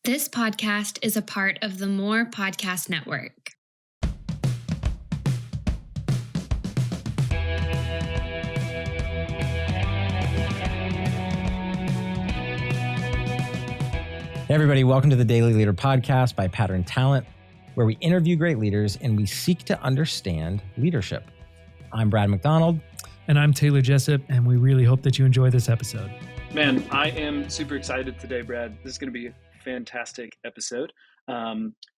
This podcast is a part of the More Podcast Network. Hey everybody, welcome to the Daily Leader Podcast by Pattern Talent, where we interview great leaders and we seek to understand leadership. I'm Brad McDonald. And I'm Taylor Jessup, and we really hope that you enjoy this episode. Man, I am super excited today, Brad. This is going to be a fantastic episode.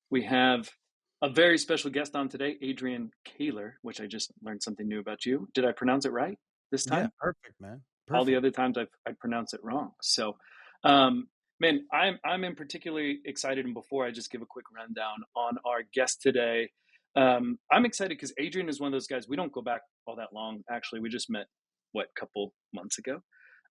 We have a very special guest on today, Adrian Koehler, which I just learned something new about you. Did I pronounce it right this time? Yeah, perfect, man. Perfect. All the other times I pronounced it wrong. So, man, I'm in particularly excited. And before I just give a quick rundown on our guest today, I'm excited because Adrian is one of those guys. We don't go back all that long. Actually, we just met, a couple months ago.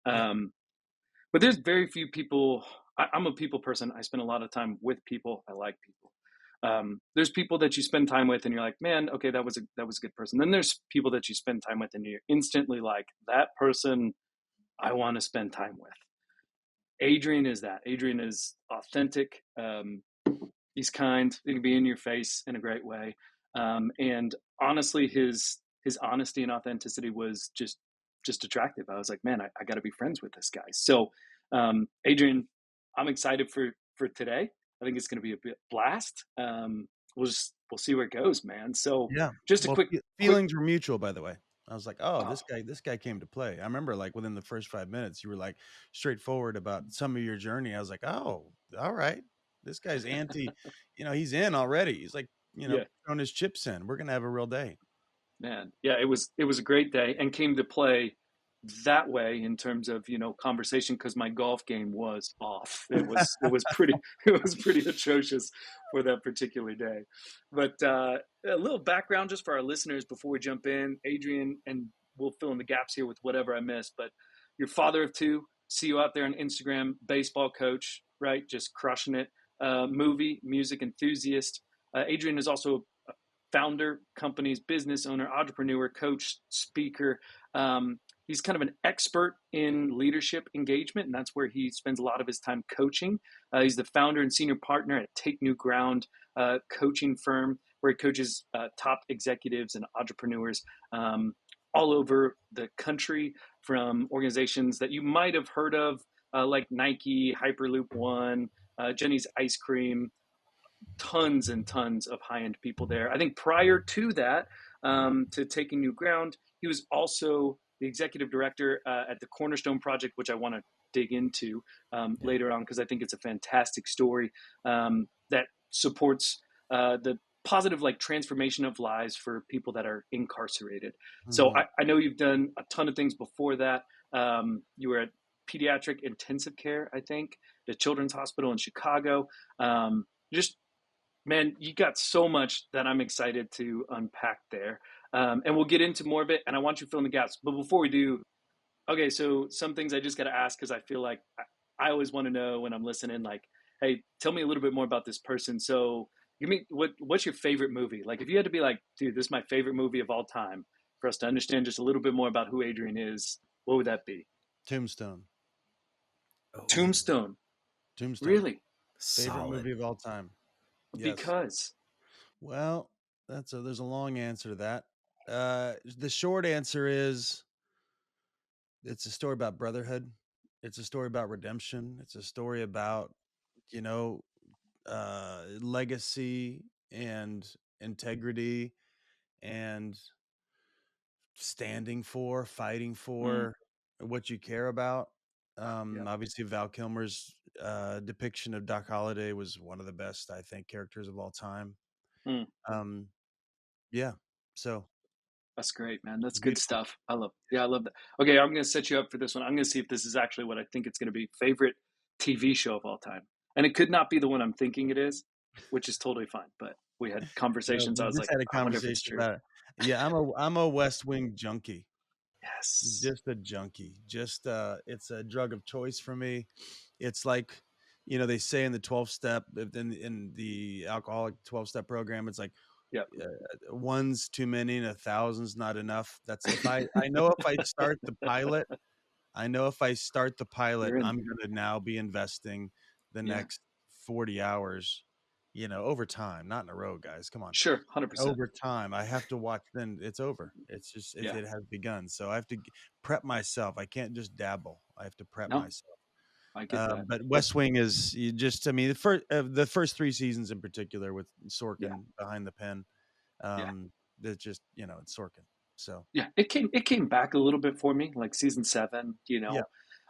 But there's very few people. I'm a people person. I spend a lot of time with people. I like people. There's people that you spend time with and you're like, man, okay, that was a good person. Then there's people that you spend time with and you're instantly like, that person I want to spend time with. Adrian is that. Adrian is authentic. He's kind. He can be in your face in a great way. And honestly, his honesty and authenticity was just attractive. I was like, man, I got to be friends with this guy. So, Adrian, I'm excited for today. I think it's going to be a bit blast. We'll see where it goes, man. So yeah, just a quick feelings were mutual, by the way. I was like, oh, this guy came to play. I remember like within the first 5 minutes, you were like straightforward about some of your journey. I was like, oh, all right. This guy's anti, he's in already. He's like, throwing his chips in. We're going to have a real day. Man. Yeah, it was a great day and came to play that way in terms of, conversation, because my golf game was off. It was pretty atrocious for that particular day. But a little background just for our listeners before we jump in, Adrian, and we'll fill in the gaps here with whatever I missed, but you're father of two, see you out there on Instagram, baseball coach, right? Just crushing it. Movie, music enthusiast. Adrian is also a founder, company's business owner, entrepreneur, coach, speaker. He's kind of an expert in leadership engagement, and that's where he spends a lot of his time coaching. He's the founder and senior partner at Take New Ground coaching firm, where he coaches top executives and entrepreneurs all over the country, from organizations that you might have heard of, like Nike, Hyperloop One, Jenny's Ice Cream, tons and tons of high-end people there. I think prior to that, to Taking New Ground, he was also the executive director at the Cornerstone Project, which I want to dig into later on, because I think it's a fantastic story that supports the positive transformation of lives for people that are incarcerated. Mm-hmm. So I know you've done a ton of things before that. You were at pediatric intensive care, I think, the Children's Hospital in Chicago. Man, you got so much that I'm excited to unpack there. And we'll get into more of it, and I want you to fill in the gaps. But before we do, okay, so some things I just got to ask, because I feel like I always want to know when I'm listening, like, hey, tell me a little bit more about this person. So give me, what's your favorite movie? Like, if you had to be like, dude, this is my favorite movie of all time, for us to understand just a little bit more about who Adrian is, what would that be? Tombstone. Oh. Tombstone. Really? Favorite movie of all time. Yes. Because? Well, there's a long answer to that. The short answer is it's a story about brotherhood. It's a story about redemption. It's a story about, legacy and integrity and standing for, fighting for what you care about. Obviously Val Kilmer's depiction of Doc Holliday was one of the best, I think, characters of all time. So that's great, man. That's good stuff. I love that. Okay, I'm going to set you up for this one. I'm going to see if this is actually what I think it's going to be. Favorite TV show of all time. And it could not be the one I'm thinking it is, which is totally fine. But we had conversations. I was like, had a conversation about it. Yeah, I'm a West Wing junkie. Yes. Just a junkie. Just it's a drug of choice for me. It's like, they say in the 12-step, in the alcoholic 12-step program, it's like, one's too many and 1,000's not enough. That's if I know if I start the pilot, I'm going to now be investing the next 40 hours, over time, not in a row, guys. Come on. Sure, 100%. Over time, I have to watch, then it's over. It's just, Yeah. it has begun. So I have to prep myself. I can't just dabble. I have to prep No, myself. I get that. But West Wing is the first 3 seasons in particular with Sorkin behind the pen. That's just, it's Sorkin. So yeah, it came back a little bit for me, like season 7. Yeah.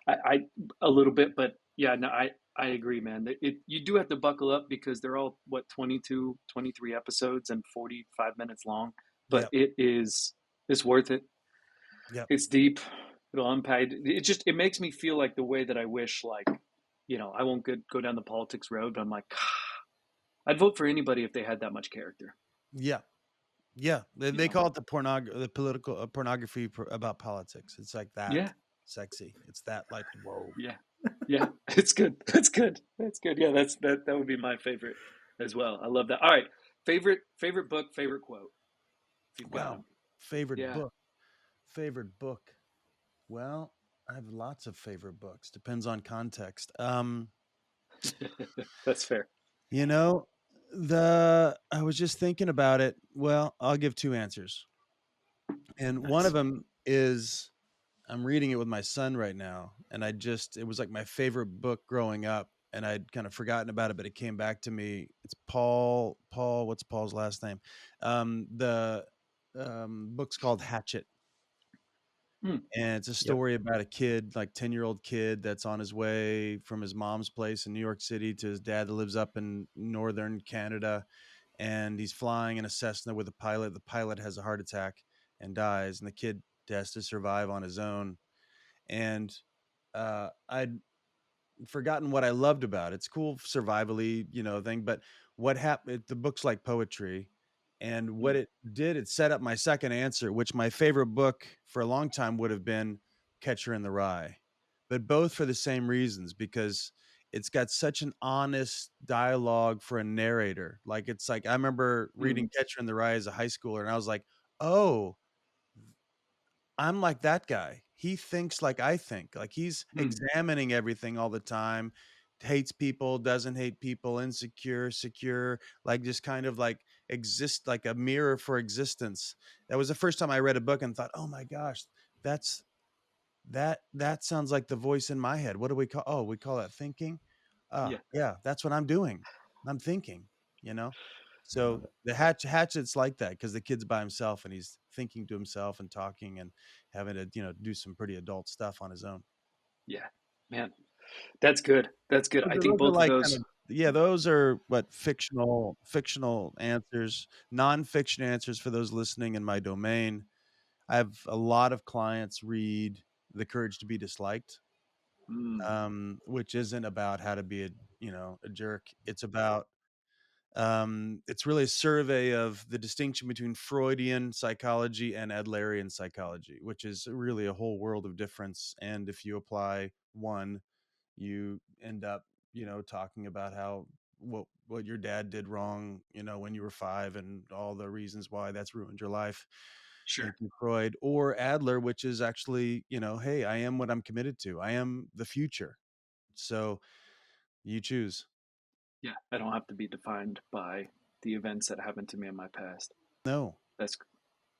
I a little bit, but yeah, no, I agree, man. You do have to buckle up because they're all 22, 23 episodes and 45 minutes long, but it's worth it. Yeah. It's deep. It'll unpack. It makes me feel like the way that I wish, like, I won't go down the politics road, but I'm like, I'd vote for anybody if they had that much character. Yeah. Yeah. They call it the political pornography about politics. It's like that. Yeah. Sexy. It's that, like, whoa. Yeah. Yeah. It's good. It's good. It's good. Yeah. That would be my favorite as well. I love that. All right. Favorite book, favorite quote. If you've got them. Favorite book. Well, I have lots of favorite books. Depends on context. That's fair. I was just thinking about it. Well, I'll give 2 answers. And one of them is, I'm reading it with my son right now, and it was like my favorite book growing up, and I'd kind of forgotten about it, but it came back to me. It's Paul, what's Paul's last name? The book's called Hatchet. And it's a story about a kid, like 10-year-old kid that's on his way from his mom's place in New York City to his dad that lives up in northern Canada. And he's flying in a Cessna with a pilot. The pilot has a heart attack and dies, and the kid has to survive on his own. And I'd forgotten what I loved about it. It's cool survivally, thing. But what happened? The book's like poetry. And what it did, it set up my second answer, which my favorite book for a long time would have been Catcher in the Rye, but both for the same reasons, because it's got such an honest dialogue for a narrator. Like, it's like, I remember reading Catcher in the Rye as a high schooler, and I was like, oh, I'm like that guy. He thinks like I think. Like, he's examining everything all the time, hates people, doesn't hate people, insecure, secure, like just kind of like exist, like a mirror for existence. That was the first time I read a book and thought, oh my gosh, that sounds like the voice in my head. What do we call? Oh, we call that thinking. Yeah, that's what I'm doing. I'm thinking, So the Hatchet's like that, because the kid's by himself and he's thinking to himself and talking and having to, do some pretty adult stuff on his own. Yeah, man, that's good. That's good. I think both of those. Those are what fictional answers, nonfiction answers for those listening in my domain. I have a lot of clients read The Courage to Be Disliked, which isn't about how to be a jerk. It's about it's really a survey of the distinction between Freudian psychology and Adlerian psychology, which is really a whole world of difference. And if you apply one, you end up, talking about how what your dad did wrong, when you were 5, and all the reasons why that's ruined your life. Sure. Thank you, Freud. Or Adler, which is actually, hey, I am what I'm committed to. I am the future. So you choose. Yeah, I don't have to be defined by the events that happened to me in my past. No. I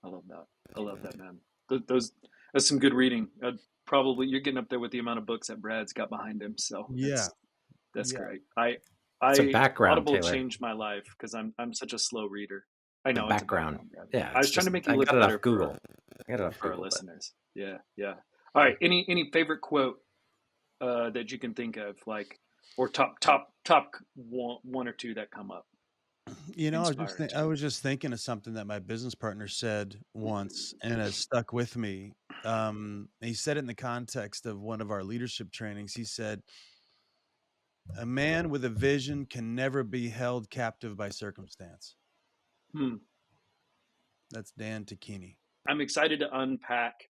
love that. I love that, man. That's some good reading. Probably you're getting up there with the amount of books that Brad's got behind him. So that's great. It's a background, Audible Taylor. changed my life because I'm such a slow reader. I know it's background. Yeah, I was trying to make it look better Google. For our listeners. Yeah. All right. Any favorite quote that you can think of, like, or top one or two that come up? I was just thinking of something that my business partner said once, and has stuck with me. He said it in the context of one of our leadership trainings. He said, "A man with a vision can never be held captive by circumstance." That's Dan Tocchini. I'm excited to unpack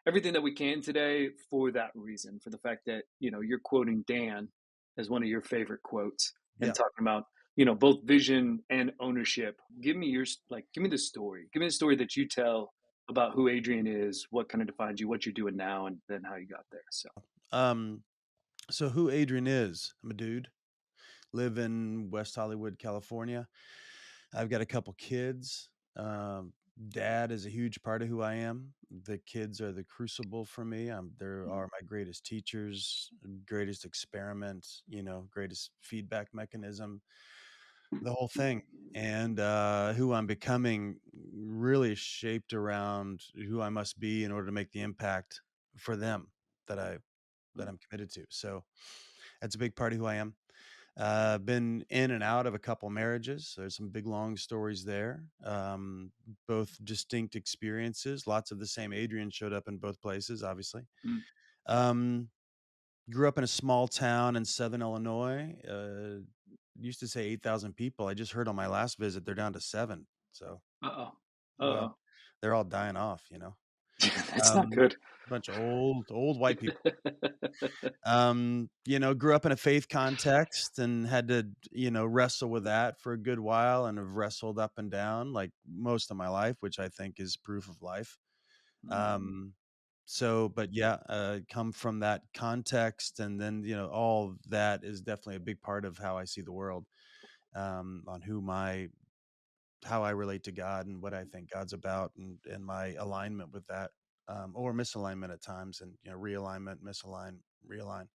everything that we can today for that reason, for the fact that, you're quoting Dan as one of your favorite quotes and talking about, both vision and ownership. Give me the story. Give me the story that you tell about who Adrian is, what kind of defines you, what you're doing now, and then how you got there. So who Adrian is, I'm a dude live in West Hollywood, California. I've got a couple kids. Dad is a huge part of who I am. The kids are the crucible for me. They are my greatest teachers, greatest experiment, greatest feedback mechanism, the whole thing. And who I'm becoming really is shaped around who I must be in order to make the impact for them that I'm committed to. So that's a big part of who I am. Been in and out of a couple marriages. So there's some big long stories there. Both distinct experiences. Lots of the same Adrian showed up in both places, obviously. Mm. Um, Grew up in a small town in Southern Illinois. Used to say 8,000 people. I just heard on my last visit they're down to 7. So, Uh-oh. well, Uh-oh. they're all dying off. That's not good. Bunch of old white people. Grew up in a faith context and had to, wrestle with that for a good while, and have wrestled up and down like most of my life, which I think is proof of life. But yeah, come from that context, and then, all of that is definitely a big part of how I see the world, on how I relate to God and what I think God's about, and my alignment with that, or misalignment at times, and, realignment, misalign, realign.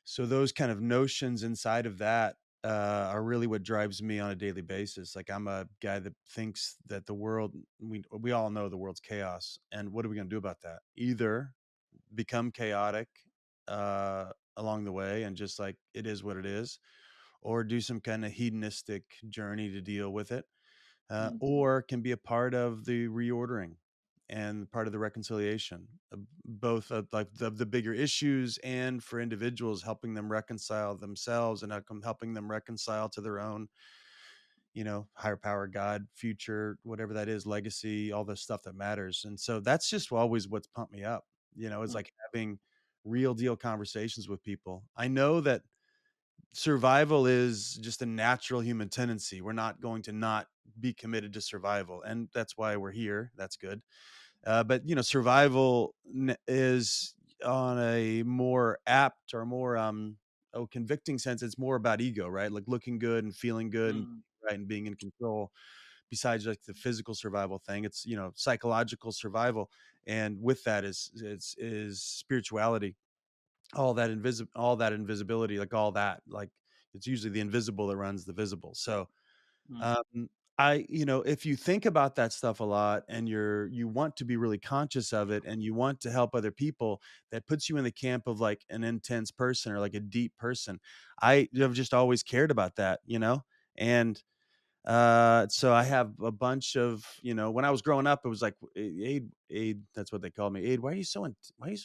So those kind of notions inside of that are really what drives me on a daily basis. Like, I'm a guy that thinks that the world, we all know the world's chaos, and what are we going to do about that? Either become chaotic along the way and just like it is what it is, or do some kind of hedonistic journey to deal with it, or can be a part of the reordering and part of the reconciliation, both of like the bigger issues, and for individuals, helping them reconcile themselves, and helping them reconcile to their own, higher power, God, future, whatever that is, legacy, all the stuff that matters. And so that's just always what's pumped me up. It's like having real deal conversations with people. I know that survival is just a natural human tendency. We're not going to not be committed to survival, and that's why we're here. That's good. But survival is on a more apt, or more convicting sense. It's more about ego, right? Like looking good and feeling good and right and being in control. Besides like the physical survival thing, it's psychological survival, and with that is spirituality. All that invisibility, like all that, like it's usually the invisible that runs the visible. So um if you think about that stuff a lot, and you want to be really conscious of it, and you want to help other people, that puts you in the camp of like an intense person, or like a deep person. I have just always cared about that, and so I have a bunch of, when I was growing up, it was like, Aid, that's what they called me. Aid, why are you so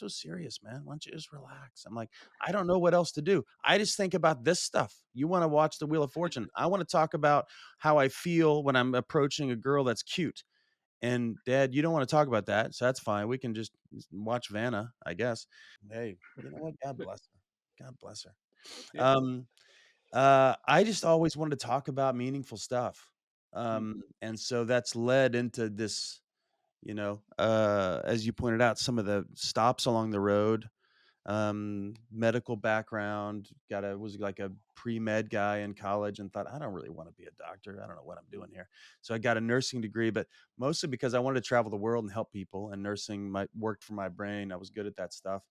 serious, man? Why don't you just relax? I'm like, I don't know what else to do. I just think about this stuff. You want to watch the Wheel of Fortune. I want to talk about how I feel when I'm approaching a girl that's cute. And Dad, you don't want to talk about that. So that's fine. We can just watch Vanna, I guess. Hey, you know what? God bless her. God bless her. Yeah. Um, I just always wanted to talk about meaningful stuff. And so that's led into this, as you pointed out, some of the stops along the road, medical background, was like a pre-med guy in college, and thought, I don't really want to be a doctor. I don't know what I'm doing here. So I got a nursing degree, but mostly because I wanted to travel the world and help people, and nursing worked for my brain. I was good at that stuff.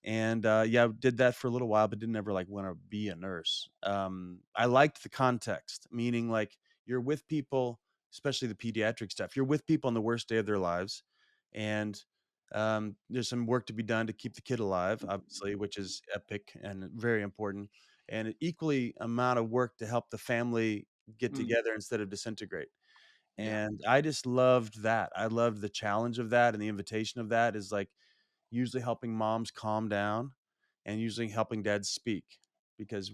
And yeah, did that for a little while, but didn't ever like want to be a nurse. I liked the context, meaning like you're with people, especially the pediatric stuff. You're with people on the worst day of their lives, and there's some work to be done to keep the kid alive, obviously, which is epic and very important, and an equally amount of work to help the family get together instead of disintegrate. And I just loved that. I loved the challenge of that, and the invitation of that is like usually helping moms calm down, and usually helping dads speak, because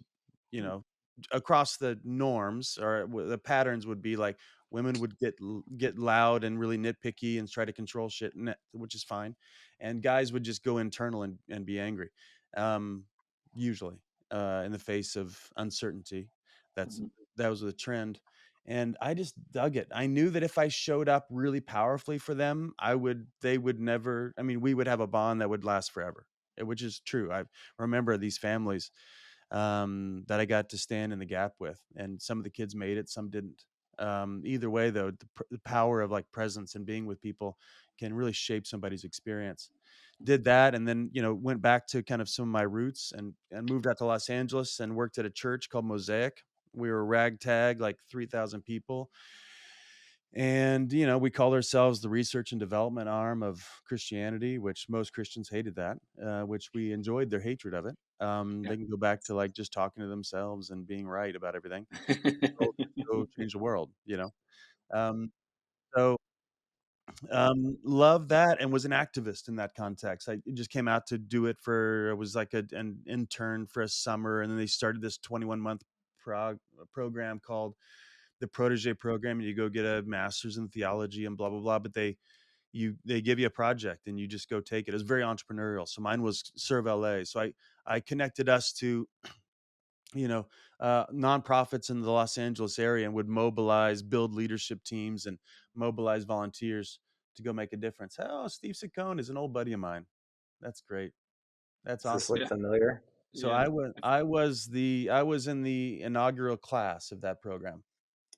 you know across the norms, or the patterns would be like women would get loud and really nitpicky and try to control shit, which is fine, and guys would just go internal and be angry, um usually in the face of uncertainty. That was the trend, and I just dug it. I knew that if I showed up really powerfully for them, they would never, I mean, we would have a bond that would last forever, which is true. I remember these families, that I got to stand in the gap with. And some of the kids made it, some didn't. Either way, though, the power of like presence and being with people can really shape somebody's experience. Did that, and then went back to kind of some of my roots, and moved out to Los Angeles and worked at a church called Mosaic. We were ragtag, like 3,000 people. And, we called ourselves the research and development arm of Christianity, which most Christians hated that, which we enjoyed their hatred of it. They can go back to like just talking to themselves and being right about everything. Go change the world, Um, so love that, and was an activist in that context. I just came out to do it I was like an intern for a summer, and then they started this 21-month program called the Protege program, and you go get a master's in theology and blah blah blah. But they give you a project and you just go take it. It was very entrepreneurial. So mine was Serve LA. So I connected us to nonprofits in the Los Angeles area, and would build leadership teams and mobilize volunteers to go make a difference. Oh, Steve Saccone is an old buddy of mine. That's great. That's Does this awesome. look familiar? So Yeah. I was in the inaugural class of that program.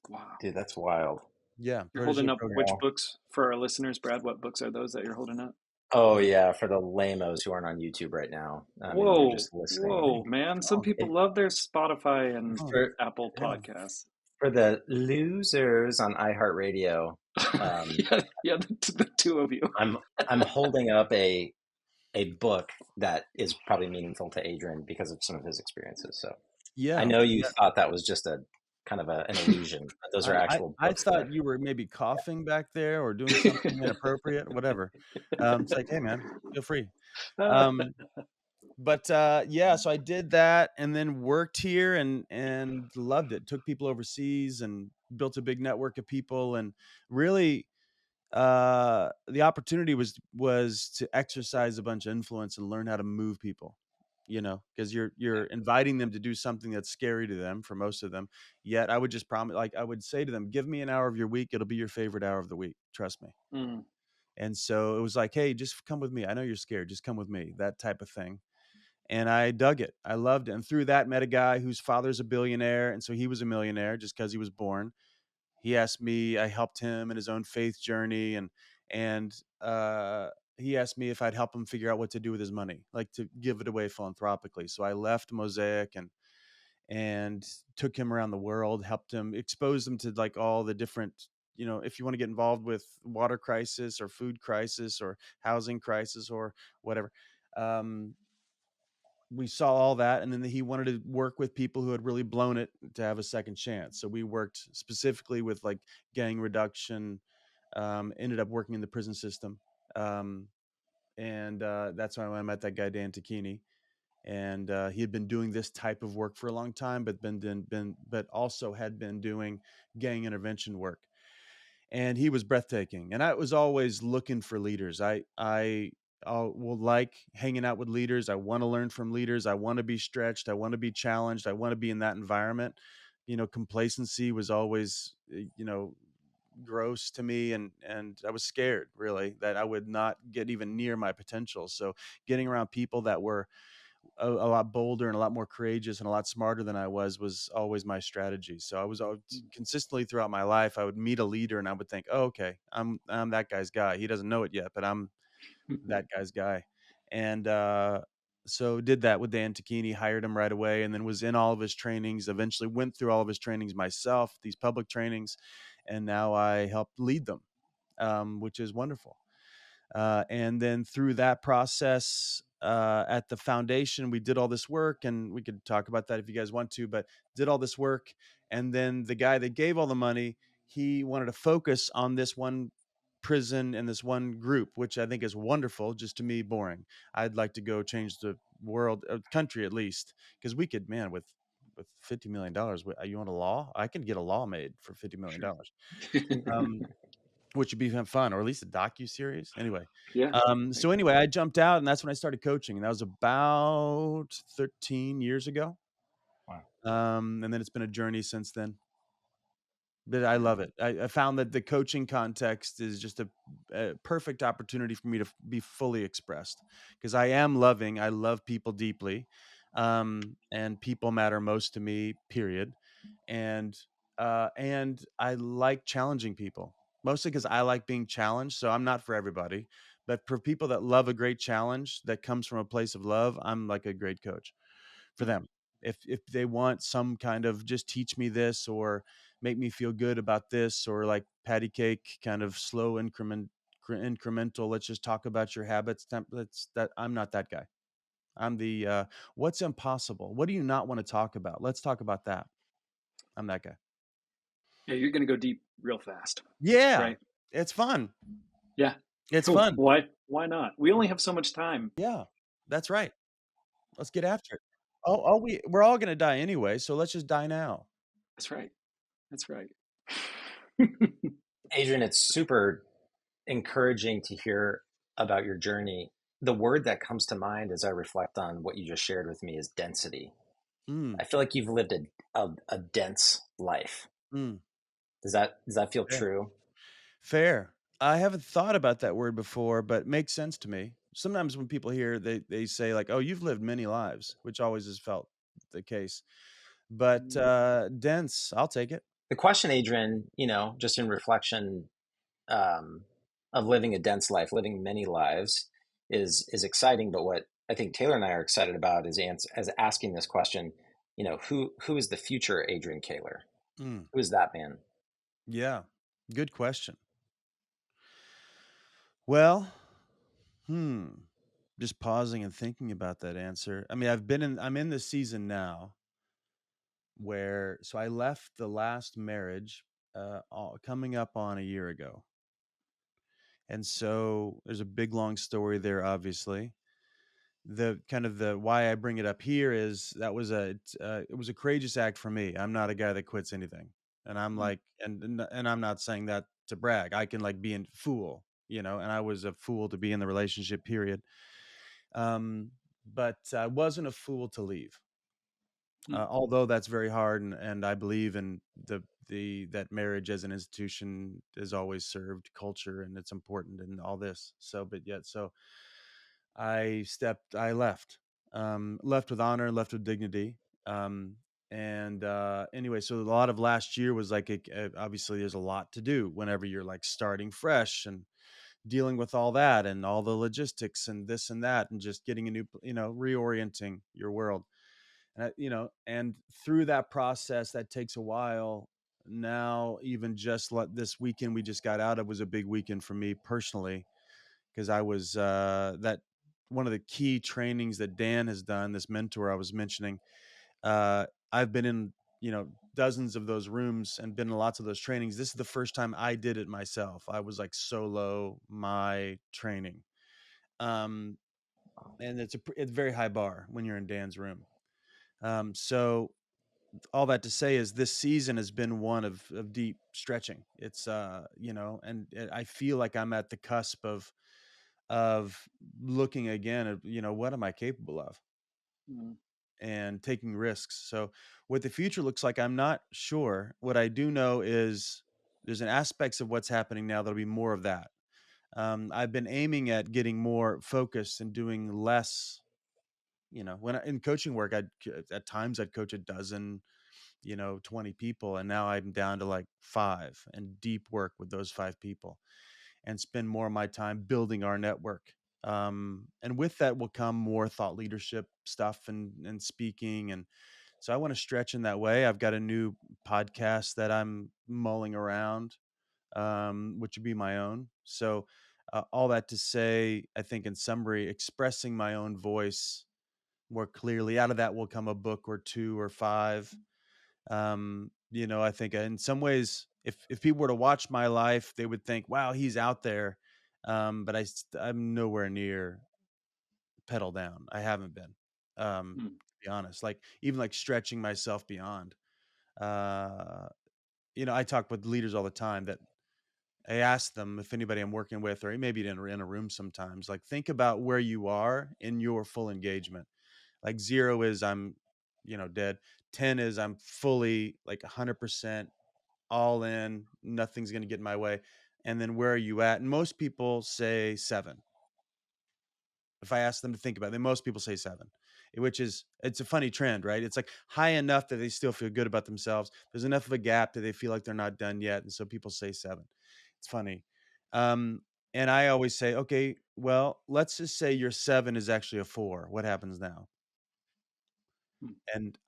Wow. Dude, that's wild. Yeah. You're holding up program. which books for our listeners, Brad? What books are those that you're holding up? Oh yeah, for the lamos who aren't on YouTube right now. Whoa, you're just listening. whoa, man! Some people love their Spotify and For, Apple yeah. Podcasts. For the losers on iHeartRadio, the two of you. I'm holding up a book that is probably meaningful to Adrian because of some of his experiences. So yeah, I know you thought that was just a kind of an illusion, but those are actual books. I thought you were maybe coughing back there or doing something inappropriate, whatever. It's like, hey man, feel free. But so I did that, and then worked here and loved it. Took people overseas and built a big network of people, and really the opportunity was to exercise a bunch of influence and learn how to move people, because you're inviting them to do something that's scary to them, for most of them. Yet I would just promise, like I would say to them, give me an hour of your week, it'll be your favorite hour of the week, trust me. And so it was like, hey, just come with me, I know you're scared, just come with me, that type of thing. And I dug it, I loved it, and through that met a guy whose father's a billionaire, and so he was a millionaire just because he was born. He asked me, I helped him in his own faith journey, and he asked me if I'd help him figure out what to do with his money, like to give it away philanthropically. So I left Mosaic and took him around the world, helped him, exposed him to like all the different, if you want to get involved with water crisis or food crisis or housing crisis or whatever. We saw all that, and then he wanted to work with people who had really blown it to have a second chance. So we worked specifically with like gang reduction, ended up working in the prison system. And that's when I met that guy, Dan Tocchini. And he had been doing this type of work for a long time, but also had been doing gang intervention work. And he was breathtaking. And I was always looking for leaders. I will like hanging out with leaders. I want to learn from leaders. I want to be stretched. I want to be challenged. I want to be in that environment. Complacency was always, gross to me. And I was scared, really, that I would not get even near my potential. So getting around people that were a lot bolder and a lot more courageous and a lot smarter than I was always my strategy. So I was consistently throughout my life, I would meet a leader and I would think, oh, okay, I'm that guy's guy. He doesn't know it yet, but I'm that guy's guy. And so did that with Dan Tocchini, hired him right away, and then was in all of his trainings, eventually went through all of his trainings myself, these public trainings, and now I help lead them, which is wonderful. And then through that process, at the foundation, we did all this work, and we could talk about that if you guys want to, but did all this work. And then the guy that gave all the money, he wanted to focus on this one prison and this one group, which I think is wonderful, just to me, boring. I'd like to go change the world, country at least, because we could, man, with $50 million, you want a law? I could get a law made for $50 million. Which would be fun, or at least a docu-series. Anyway. Yeah. So anyway, I jumped out, and that's when I started coaching, and that was about 13 years ago. Wow. And then it's been a journey since then. But I love it. I found that the coaching context is just a perfect opportunity for me to be fully expressed, because I love people deeply, And people matter most to me, period. And I like challenging people, mostly because I like being challenged. So I'm not for everybody, but for people that love a great challenge that comes from a place of love, I'm like a great coach for them. If they want some kind of just teach me this or make me feel good about this, or like patty cake kind of slow incremental, let's just talk about your habits templates, that I'm not that guy. I'm the what's impossible, what do you not want to talk about, let's talk about that. I'm that guy. Yeah, you're going to go deep real fast, Yeah, right? it's fun. Yeah. It's fun. Why not? We only have so much time. Yeah, that's right. Let's get after it. We're all gonna die anyway, so let's just die now. That's right. That's right. Adrian, it's super encouraging to hear about your journey. The word that comes to mind as I reflect on what you just shared with me is density. Mm, I feel like you've lived a dense life. mm. Does that feel Fair. true? Fair. I haven't thought about that word before, but it makes sense to me. Sometimes when people hear, they say like, "Oh, you've lived many lives," which always has felt the case. But dense, I'll take it. The question, Adrian, just in reflection um, of living a dense life, living many lives, is exciting. But what I think Taylor and I are excited about is as asking this question. Who is the future Adrian Koehler? Mm, Who is that man? yeah, good question. Well, just pausing and thinking about that answer. I mean, I'm in this season now where, so I left the last marriage coming up on a year ago. And so there's a big long story there, obviously. The kind of the why I bring it up here is that was it was a courageous act for me. I'm not a guy that quits anything. And I'm like, and I'm not saying that to brag. I can like be a fool, and I was a fool to be in the relationship, period. Um, but I wasn't a fool to leave. Although that's very hard, and I believe in that marriage as an institution has always served culture, and it's important and all this. So, but yet, so I left, left with honor, left with dignity. And anyway, so a lot of last year was like, obviously there's a lot to do whenever you're like starting fresh and dealing with all that and all the logistics and this and that, and just getting a new, reorienting your world. And through that process, that takes a while. Now, even just this weekend we just got out of was a big weekend for me personally, because I was that one of the key trainings that Dan has done, this mentor I was mentioning. I've been in, dozens of those rooms and been in lots of those trainings. This is the first time I did it myself. I was like solo my training. And it's very high bar when you're in Dan's room. So all that to say is this season has been one of deep stretching. It's I feel like I'm at the cusp of looking again at, what am I capable of, and taking risks. So what the future looks like, I'm not sure. What I do know is there's an aspects of what's happening now that'll be more of that. I've been aiming at getting more focused and doing less. In coaching work, at times I'd coach a dozen, 20 people. And now I'm down to like 5 and deep work with those 5 people and spend more of my time building our network. And with that will come more thought leadership stuff and speaking. And so I want to stretch in that way. I've got a new podcast that I'm mulling around, which would be my own. So all that to say, I think in summary, expressing my own voice more clearly. Out of that will come a book or 2 or 5. I think in some ways, if people were to watch my life, they would think, wow, he's out there. But I'm nowhere near pedal down. I haven't been, to be honest, like even like stretching myself beyond, I talk with leaders all the time that I ask them, if anybody I'm working with, or maybe in a room sometimes, like think about where you are in your full engagement. Like 0 is I'm, dead. 10 is I'm fully like 100% all in. Nothing's going to get in my way. And then where are you at? And most people say 7. If I ask them to think about it, then most people say 7. which is, it's a funny trend, right? It's like high enough that they still feel good about themselves. There's enough of a gap that they feel like they're not done yet. And so people say 7. It's funny. Um, and I always say, okay, well, let's just say your 7 is actually a 4. What happens now? Hmm. And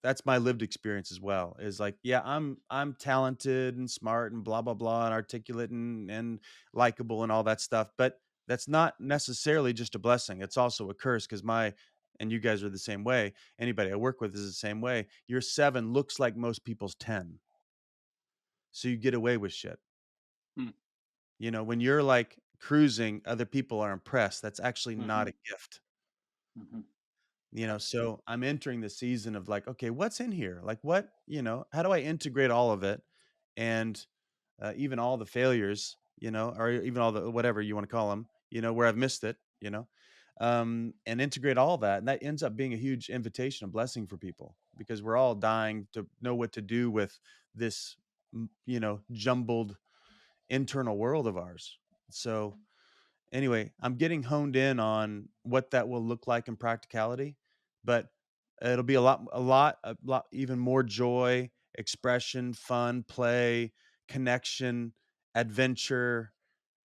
that's my lived experience as well, is like, yeah, I'm talented and smart and blah blah blah and articulate and likable and all that stuff, but that's not necessarily just a blessing. It's also a curse, because and you guys are the same way. Anybody I work with is the same way. Your 7 looks like most people's 10. So you get away with shit. Hmm. When you're like cruising, other people are impressed. That's actually Mhm. not a gift. Mhm. So I'm entering the season of like, okay, what's in here? Like, how do I integrate all of it? And even all the failures, or even all the whatever you want to call them, where I've missed it, and integrate all that. And that ends up being a huge invitation, a blessing for people, because we're all dying to know what to do with this, jumbled internal world of ours. So anyway, I'm getting honed in on what that will look like in practicality, but it'll be a lot, even more joy, expression, fun, play, connection, adventure,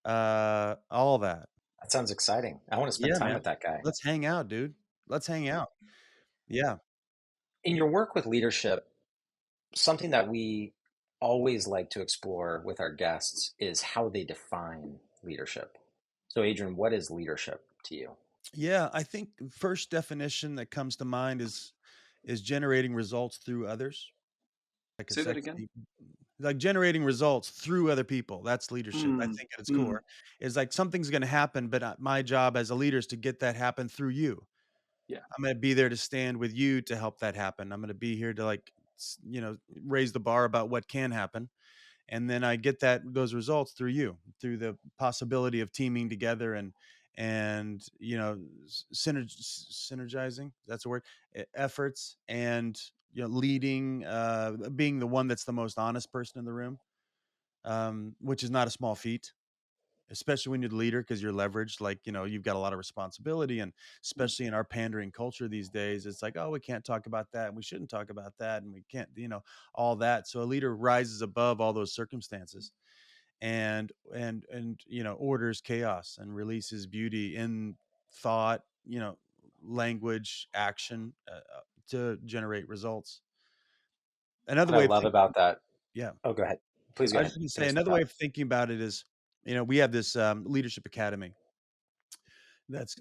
all that. That sounds exciting. I want to spend Yeah, time man. with that guy. Let's hang out, dude. Let's hang out. Yeah. In your work with leadership, something that we always like to explore with our guests is how they define leadership. So, Adrian, what is leadership to you? Yeah, I think first definition that comes to mind is generating results through others. Like Say it's that again. actually like generating results through other people. That's leadership, I Mm. think, at its Mm. core. Is like something's going to happen, but my job as a leader is to get that happen through you. Yeah. I'm going to be there to stand with you to help that happen. I'm going to be here to like raise the bar about what can happen, and then I get those results through you, through the possibility of teaming together and synergizing. That's a word. Efforts, and leading, being the one that's the most honest person in the room, which is not a small feat, especially when you're the leader, because you're leveraged. Like, you've got a lot of responsibility, and Mm. especially in our pandering culture these days, it's like, oh, we can't talk about that, and we shouldn't talk about that, and we can't, all that. So a leader rises above all those circumstances, and orders chaos and releases beauty in thought, language, action, to generate results. Another What I way of love thinking, about that, yeah, oh, go ahead. Please go I was ahead. just going to say Finish the another way thought. of thinking about it is, we have this leadership academy that's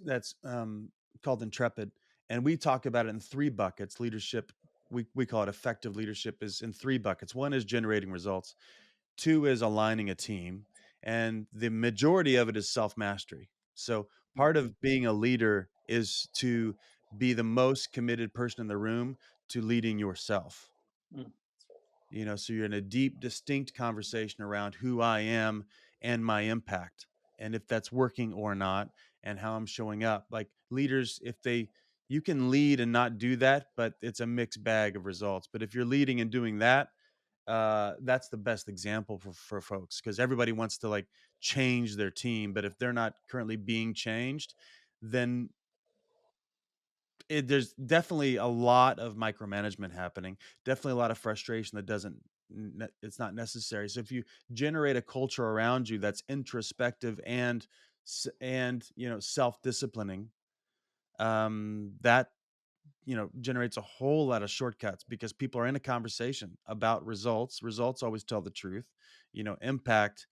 called Intrepid, and we talk about it in 3 buckets. Leadership, we call it effective leadership, is in 3 buckets. One is generating results. 2 is aligning a team, and the majority of it is self mastery. So part of being a leader is to be the most committed person in the room to leading yourself. Mm. So you're in a deep, distinct conversation around who I am and my impact, and if that's working or not, and how I'm showing up. Like leaders, you can lead and not do that, but it's a mixed bag of results. But if you're leading and doing that, that's the best example for folks, because everybody wants to like change their team, but if they're not currently being changed, then there's definitely a lot of micromanagement happening, definitely a lot of frustration that doesn't it's not necessary. So if you generate a culture around you that's introspective and self-disciplining, that generates a whole lot of shortcuts, because people are in a conversation about results always tell the truth. Impact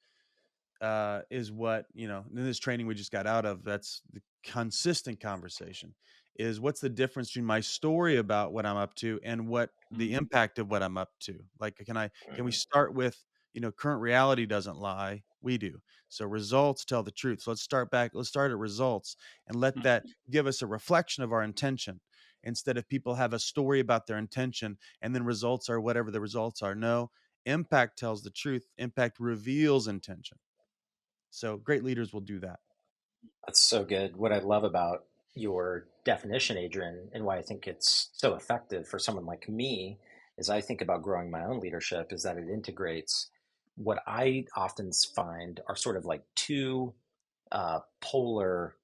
is what, in this training we just got out of, that's the consistent conversation, is what's the difference between my story about what I'm up to and what the Mm. impact of what I'm up to. Like, can we start with, current reality doesn't lie, we do. So results tell the truth. So let's start at results, and let Mm. that give us a reflection of our intention, instead of people have a story about their intention and then results are whatever the results are. No, impact tells the truth. Impact reveals intention. So great leaders will do that. That's so good. What I love about your definition, Adrian, and why I think it's so effective for someone like me, as I think about growing my own leadership, is that it integrates what I often find are sort of like two polar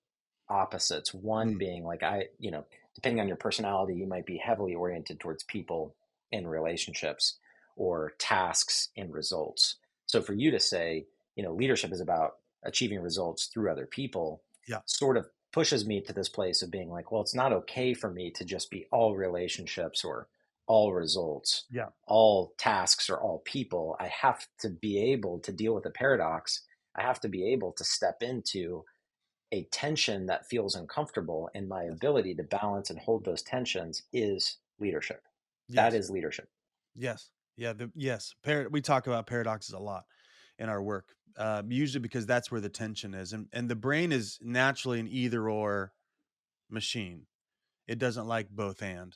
opposites. One Mm, being like depending on your personality, you might be heavily oriented towards people and relationships, or tasks and results. So for you to say, leadership is about achieving results through other people, Yeah. sort of pushes me to this place of being like, well, it's not okay for me to just be all relationships or all results, Yeah. all tasks, or all people. I have to be able to deal with a paradox. I have to be able to step into a tension that feels uncomfortable, and my ability to balance and hold those tensions is leadership. That Yes. is leadership. Yes. Yeah. Yes. We talk about paradoxes a lot in our work, usually because that's where the tension is. And the brain is naturally an either or machine. It doesn't like both and.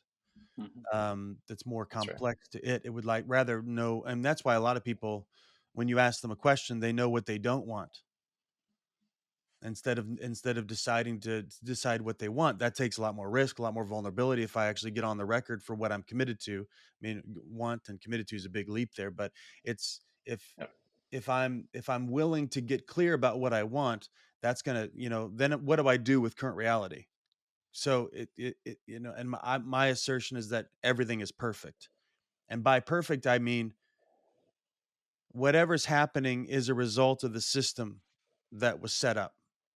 That's more That's right. complex to it. It would like rather know. And that's why a lot of people, when you ask them a question, they know what they don't want. Instead of deciding to decide what they want, that takes a lot more risk, a lot more vulnerability. If I actually get on the record for what I'm committed to, I mean, want and committed to is a big leap there, but it's Yep. if I'm willing to get clear about what I want, that's gonna, then what do I do with current reality? So and my assertion is that everything is perfect, and by perfect I mean whatever's happening is a result of the system that was set up,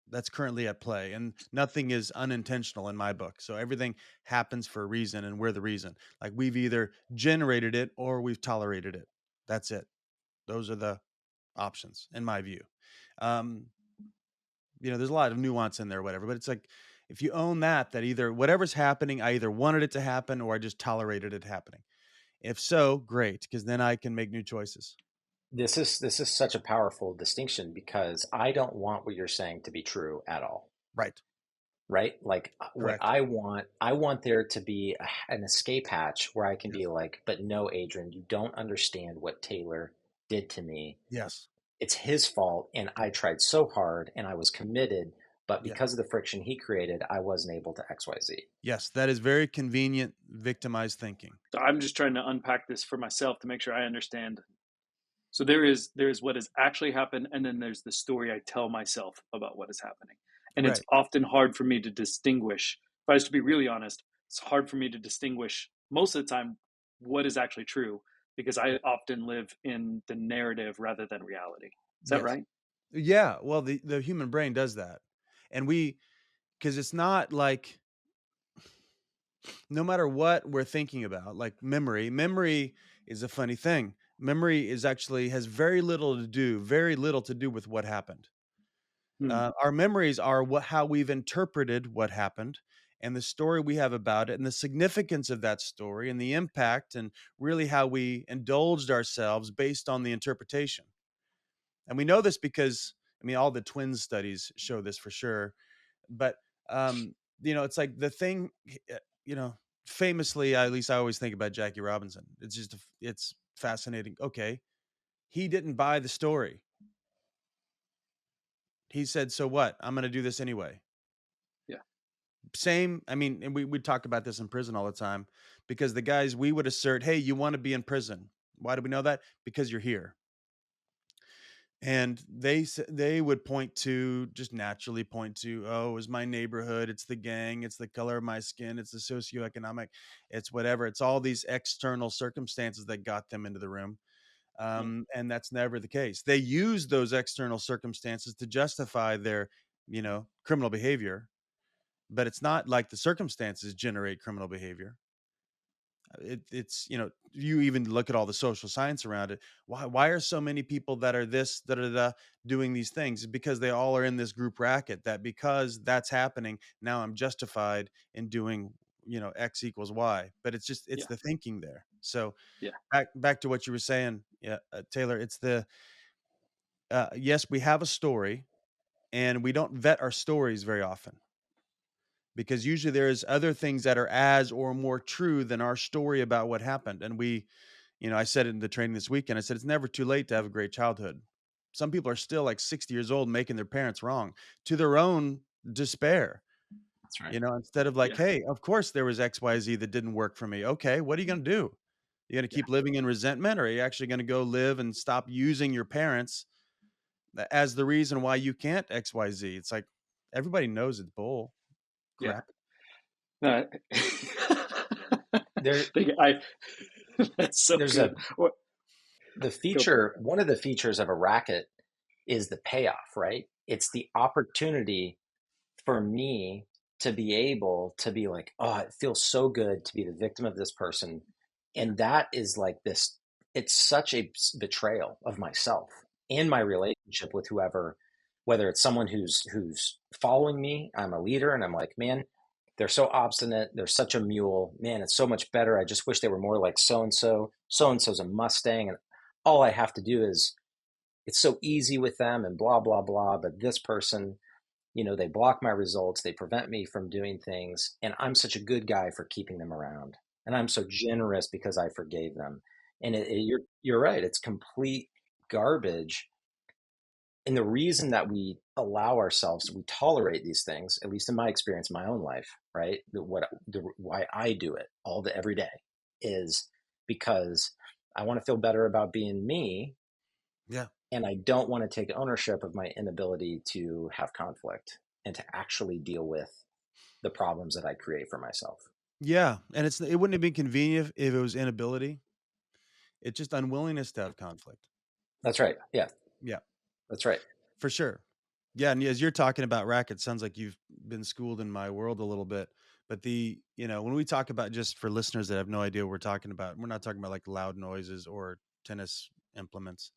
that's currently at play, and nothing is unintentional in my book. So everything happens for a reason, and we're the reason. Like, we've either generated it or we've tolerated it. That's it. Those are the options in my view. um there's a lot of nuance in there, whatever, but it's like, if you own that either whatever's happening, I either wanted it to happen or I just tolerated it happening. If so, great, because then I can make new choices. This is such a powerful distinction, because I don't want what you're saying to be true at all. Right. Right? Like, what Correct. I want there to be an escape hatch where I can Yes. be like, but no, Adrian, you don't understand what Taylor did to me. Yes. It's his fault, and I tried so hard and I was committed, but Yeah. because of the friction he created, I wasn't able to XYZ. Yes, that is very convenient victimized thinking. So I'm just trying to unpack this for myself to make sure I understand. So there's what has actually happened, and then there's the story I tell myself about what is happening. And it's Right. often hard for me to distinguish. If I was to be really honest, it's hard for me to distinguish most of the time what is actually true, because I often live in the narrative rather than reality. Is that Yes. right? Yeah. Well, the human brain does that. And because it's not like, no matter what we're thinking about, like memory is a funny thing. Memory is actually has very little to do with what happened. Hmm. Our memories are how we've interpreted what happened, and the story we have about it, and the significance of that story, and the impact, and really how we indulged ourselves based on the interpretation. And we know this because, I mean, all the twins studies show this for sure. But it's like the thing, uh, you know, famously, at least I always think about Jackie Robinson. It's just it's fascinating. Okay, he didn't buy the story. He said, "So what? I'm going to do this anyway." Yeah. Same. I mean, and we talk about this in prison all the time, because the guys, we would assert, "Hey, you want to be in prison? Why do we know that? Because you're here." And they would just naturally point to, "Oh, it's my neighborhood, it's the gang, it's the color of my skin, it's the socioeconomic, it's whatever, it's all these external circumstances that got them into the room." Yeah. And that's never the case. They use those external circumstances to justify their, criminal behavior, but it's not like the circumstances generate criminal behavior. It's, you even look at all the social science around it. Why are so many people that are this da, da, da, doing these things? Because they all are in this group racket, that because that's happening now, I'm justified in doing, X equals Y. But it's Yeah. the thinking there. So Yeah. back to what you were saying, yeah, Taylor, it's the yes, we have a story, and we don't vet our stories very often, because usually there's other things that are as or more true than our story about what happened. And I said it in the training this weekend. I said, it's never too late to have a great childhood. Some people are still like 60 years old making their parents wrong to their own despair. That's right. Instead of like, Yeah. hey, of course there was XYZ that didn't work for me. Okay, what are you going to do? You're going to Yeah. keep living in resentment, or are you actually going to go live and stop using your parents as the reason why you can't XYZ? It's like, everybody knows it's bull Yeah. crap. Uh, There, that's so there's good. the Go for feature, it. one of the features of a racket is the payoff, right? It's the opportunity for me to be able to be like, oh, it feels so good to be the victim of this person. And that is like this, it's such a betrayal of myself and my relationship with whoever, whether it's someone who's following me, I'm a leader and I'm like, man, they're so obstinate, they're such a mule, man, it's so much better. I just wish they were more like so and so. So and so's a Mustang, and all I have to do is it's so easy with them and blah blah blah. But this person, they block my results, they prevent me from doing things, and I'm such a good guy for keeping them around. And I'm so generous because I forgave them. And you're right, it's complete garbage. And the reason that we allow ourselves, we tolerate these things, at least in my experience, in my own life, right? Why I do it every day is because I want to feel better about being me. Yeah. And I don't want to take ownership of my inability to have conflict and to actually deal with the problems that I create for myself. Yeah, and it wouldn't have been convenient if it was inability. It's just unwillingness to have conflict. That's right. Yeah, Yeah, that's right. for sure. Yeah, and as you're talking about rackets, sounds like you've been schooled in my world a little bit. But when we talk about, just for listeners that have no idea what we're talking about, we're not talking about like loud noises or tennis implements.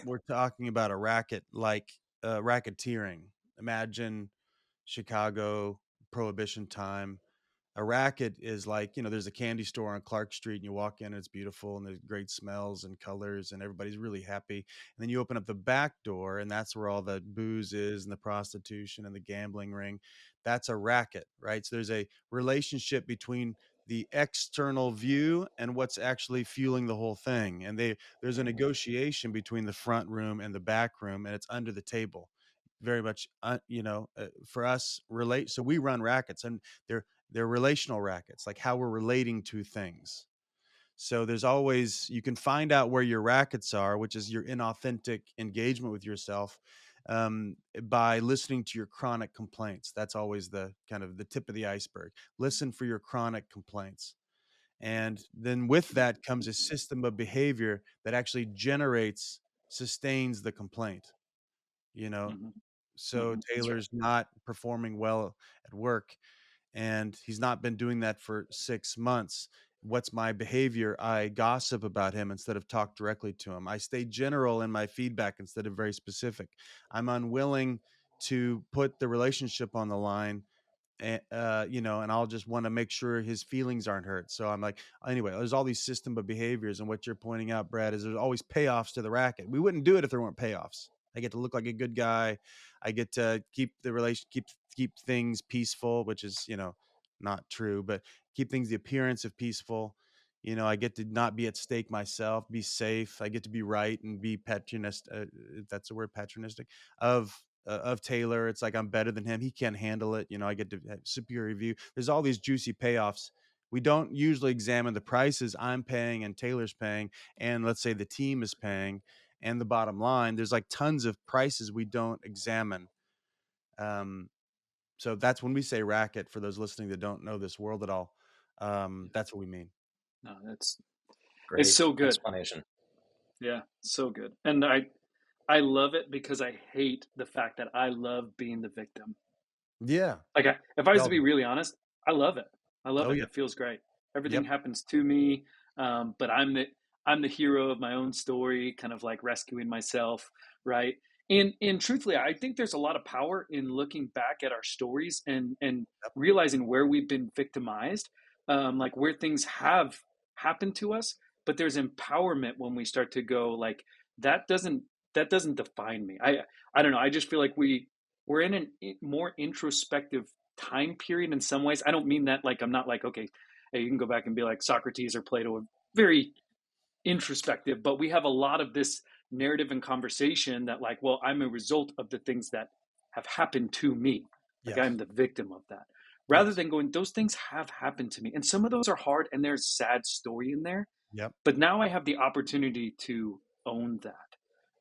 We're talking about a racket, like racketeering. Imagine Chicago Prohibition time. A racket is like, there's a candy store on Clark Street and you walk in and it's beautiful and there's great smells and colors and everybody's really happy. And then you open up the back door and that's where all the booze is and the prostitution and the gambling ring. That's a racket, right? So there's a relationship between the external view and what's actually fueling the whole thing. And there's a negotiation between the front room and the back room, and it's under the table. Very much, for us relate. So we run rackets, and they're relational rackets, like how we're relating to things. So there's always, you can find out where your rackets are, which is your inauthentic engagement with yourself, by listening to your chronic complaints. That's always the kind of the tip of the iceberg. Listen for your chronic complaints. And then with that comes a system of behavior that actually sustains the complaint, you know. Mhm. So That's right. Taylor's not performing well at work, and he's not been doing that for 6 months. What's my behavior? I gossip about him instead of talk directly to him. I stay general in my feedback instead of very specific. I'm unwilling to put the relationship on the line, and and I'll just want to make sure his feelings aren't hurt. So I'm like, anyway, there's all these system of behaviors, and what you're pointing out, Brad, is there's always payoffs to the racket. We wouldn't do it if there weren't payoffs. I get to look like a good guy. I get to keep the relation, keep things peaceful, which is not true, but keep things the appearance of peaceful. I get to not be at stake myself, be safe. I get to be right and be patronist, if that's the word, patronistic of Taylor. It's like I'm better than him. He can't handle it. I get to have superior view. There's all these juicy payoffs. We don't usually examine the prices I'm paying and Taylor's paying, and let's say the team is paying, and the bottom line. There's like tons of prices we don't examine. So that's when we say racket, for those listening that don't know this world at all. That's what we mean. No, it's Great so good. explanation. Yeah, so good. And I love it because I hate the fact that I love being the victim. Yeah. Like if I was to Oh, be really honest, I love it. I love oh it. yeah. It feels great. Everything Yep. happens to me, but I'm the hero of my own story, kind of like rescuing myself, right? And truthfully, I think there's a lot of power in looking back at our stories and Yep. realizing where we've been victimized, like where things have happened to us. But there's empowerment when we start to go like that doesn't that doesn't define me. I don't know. I just feel like we're in a more introspective time period in some ways. I don't mean that like I'm not like, okay, hey, you can go back and be like Socrates or Plato, very introspective, but we have a lot of this narrative and conversation that like, well, I'm a result of the things that have happened to me. Like Yes. I'm the victim of that. Rather Yes. than going, those things have happened to me. And some of those are hard and there's sad story in there. Yep. But now I have the opportunity to own that.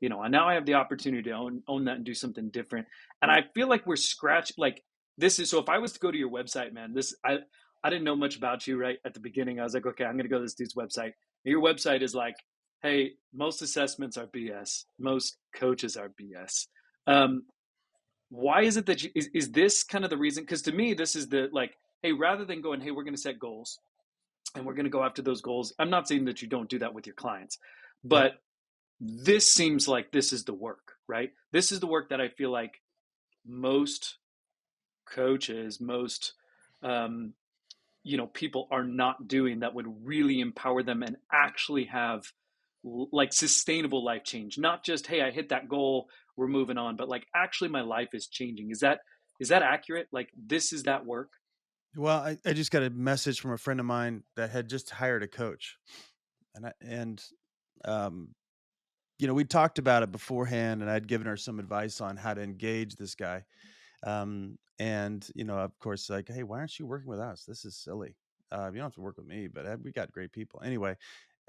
And now I have the opportunity to own that and do something different. And I feel like we're scratch like this is, so if I was to go to your website, man, I didn't know much about you right at the beginning. I was like, okay, I'm going to go to this dude's website. Your website is like, hey, most assessments are BS. Most coaches are BS. Why is it that is this kind of the reason? Because to me, this is the, like, hey, rather than going, hey, we're going to set goals and we're going to go after those goals. I'm not saying that you don't do that with your clients, but this seems like this is the work, right? This is the work that I feel like most coaches, most people are not doing, that would really empower them and actually have like sustainable life change. Not just, hey, I hit that goal, we're moving on, but like actually my life is changing. Is that accurate? Like this is that work? Well, I just got a message from a friend of mine that had just hired a coach, um, we talked about it beforehand, and I'd given her some advice on how to engage this guy. Of course, like, hey, why aren't you working with us? This is silly. You don't have to work with me, but we got great people. Anyway,